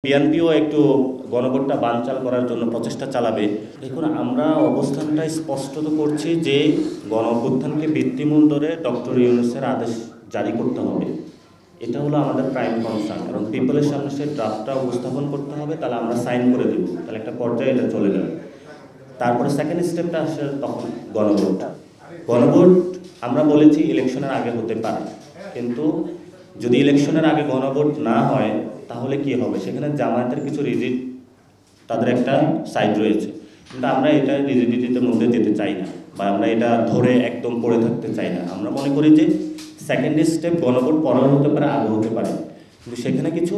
বিএনপিও একটু গণভোটটা বানচাল করার জন্য প্রচেষ্টা চালাবে। দেখুন, আমরা অবস্থানটা স্পষ্টত করছি যে গণঅভ্যুত্থানকে ভিত্তিমূল ধরে ডক্টর ইউনূসের আদেশ জারি করতে হবে। এটা হলো আমাদের প্রাইম কনসার্ন। কারণ পিপলের সামনে সেই ড্রাফটটা উপস্থাপন করতে হবে, তাহলে আমরা সাইন করে দেব, তাহলে একটা পর্যায়ে এটা চলে যাবে। তারপরে সেকেন্ড স্টেপটা আসে তখন গণভোট। গণভোট আমরা বলেছি ইলেকশনের আগে হতে পারে, কিন্তু যদি ইলেকশনের আগে গণভোট না হয় তাহলে কি হবে? সেখানে জামায়াতের কিছু রিজিড, তাদের একটা সাইড রয়েছে, কিন্তু আমরা এটা রিজিডিটির মধ্যে যেতে চাই না, বা আমরা এটা ধরে একদম পড়ে থাকতে চাই না। আমরা মনে করি যে সেকেন্ড স্টেপ গণভোট পরেও হতে পারে, আগে হতে পারে, কিন্তু সেখানে কিছু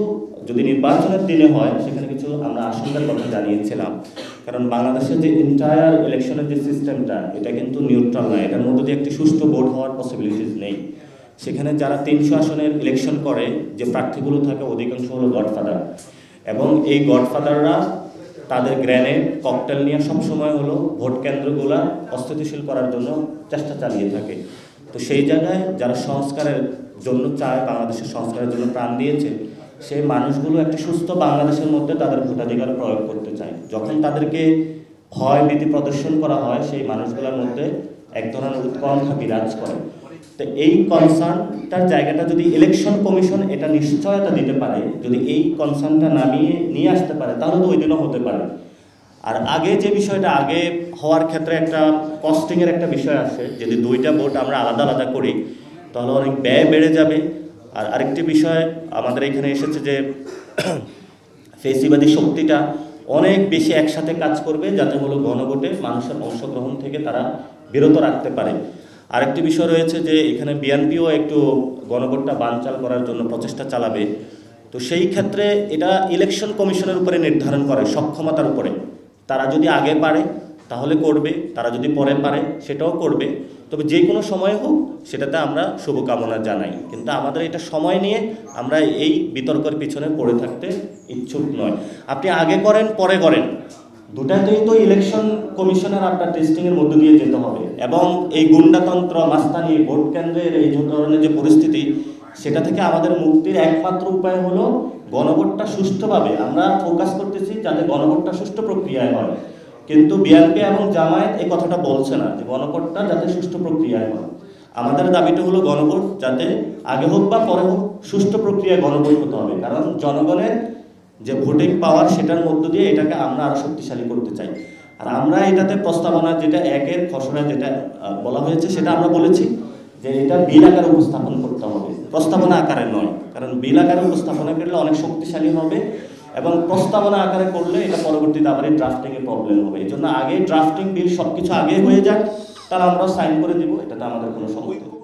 যদি নির্বাচনের দিনে হয় সেখানে কিছু আমরা আশঙ্কার কথা জানিয়েছিলাম। কারণ বাংলাদেশের যে এন্টায়ার ইলেকশনের যে সিস্টেমটা, এটা কিন্তু নিউট্রাল নয়, এটার মধ্যে দিয়ে একটি সুষ্ঠু ভোট হওয়ার পসিবিলিটিস নেই। সেখানে যারা 300 আসনের ইলেকশন করে, যে প্রার্থীগুলো থাকে অধিকাংশ হলো গডফাদার, এবং এই গডফাদাররা তাদের গ্রেনেড ককটেল নিয়ে সবসময় হলো ভোট কেন্দ্রগুলো অস্থিতিশীল করার জন্য চেষ্টা চালিয়ে থাকে। তো সেই জায়গায় যারা সংস্কারের জন্য চায়, বাংলাদেশের সংস্কারের জন্য প্রাণ দিয়েছে, সেই মানুষগুলো একটা সুস্থ বাংলাদেশের মধ্যে তাদের ভোটাধিকার প্রয়োগ করতে চায়। যখন তাদেরকে ভয় ভীতি প্রদর্শন করা হয়, সেই মানুষগুলোর মধ্যে এক ধরনের উৎকণ্ঠা বিরাজ করে। তো এই কনসার্নটার জায়গাটা যদি ইলেকশন কমিশন এটা নিশ্চয়তা দিতে পারে, যদি এই কনসার্নটা নামিয়ে নিয়ে আসতে পারে, তাহলে তো ওই দিনও হতে পারে। আর আগে যে বিষয়টা, আগে হওয়ার ক্ষেত্রে একটা কস্টিংয়ের একটা বিষয় আছে, যদি দুইটা ভোট আমরা আলাদা আলাদা করি তাহলে অনেক ব্যয় বেড়ে যাবে। আর আরেকটি বিষয় আমাদের এখানে এসেছে যে ফেসিবাদী শক্তিটা অনেক বেশি একসাথে কাজ করবে, যাতে হলো গণভোটে মানুষের অংশগ্রহণ থেকে তারা বিরত রাখতে পারে। আরেকটি বিষয় রয়েছে যে এখানে বিএনপিও একটু গণভোটটা বানচাল করার জন্য প্রচেষ্টা চালাবে। তো সেই ক্ষেত্রে এটা ইলেকশন কমিশনের উপরে নির্ধারণ করে, সক্ষমতার উপরে। তারা যদি আগে পারে তাহলে করবে, তারা যদি পরে পারে সেটাও করবে। তবে যে কোনো সময় হোক সেটাতে আমরা শুভকামনা জানাই, কিন্তু আমাদের এটা সময় নিয়ে আমরা এই বিতর্কের পিছনে পড়ে থাকতে ইচ্ছুক নয়। আপনি আগে করেন পরে করেন, দুটাতেই তো ইলেকশন কমিশনের আপনার টেস্টিংয়ের মধ্য দিয়ে যেতে হবে। এবং এই গুন্ডাতন্ত্র, মাস্তানি, ভোট কেন্দ্রের এই ধরনের যে পরিস্থিতি, সেটা থেকে আমাদের মুক্তির একমাত্র উপায় হলো গণভোটটা সুষ্ঠুভাবে। আমরা ফোকাস করতেছি যাতে গণভোটটা সুষ্ঠু প্রক্রিয়ায় হয়, কিন্তু বিএনপি এবং জামায়াত এই কথাটা বলছে না যে গণভোটটা যাতে সুষ্ঠু প্রক্রিয়ায় হয়। আমাদের দাবিটা হলো গণভোট যাতে আগে হোক বা পরে হোক, সুষ্ঠু প্রক্রিয়ায় গণভোট হতে হবে। কারণ জনগণের যে ভোটিং পাওয়ার, সেটার মধ্য দিয়ে এটাকে আমরা আরও শক্তিশালী করতে চাই। আর আমরা এটাতে প্রস্তাবনা যেটা একের খসড়া যেটা বলা হয়েছে, সেটা আমরা বলেছি যে এটা বিল আকারে উপস্থাপন করতে হবে, প্রস্তাবনা আকারে নয়। কারণ বিল আকারে উপস্থাপনা করলে অনেক শক্তিশালী হবে, এবং প্রস্তাবনা আকারে করলে এটা পরবর্তীতে আবার এই ড্রাফটিংয়ে প্রবলেম হবে। এই জন্য আগে ড্রাফটিং বিল সব কিছু আগে হয়ে যাক, তারা আমরা সাইন করে দিব, এটাতে আমাদের কোনো সমস্যা নেই।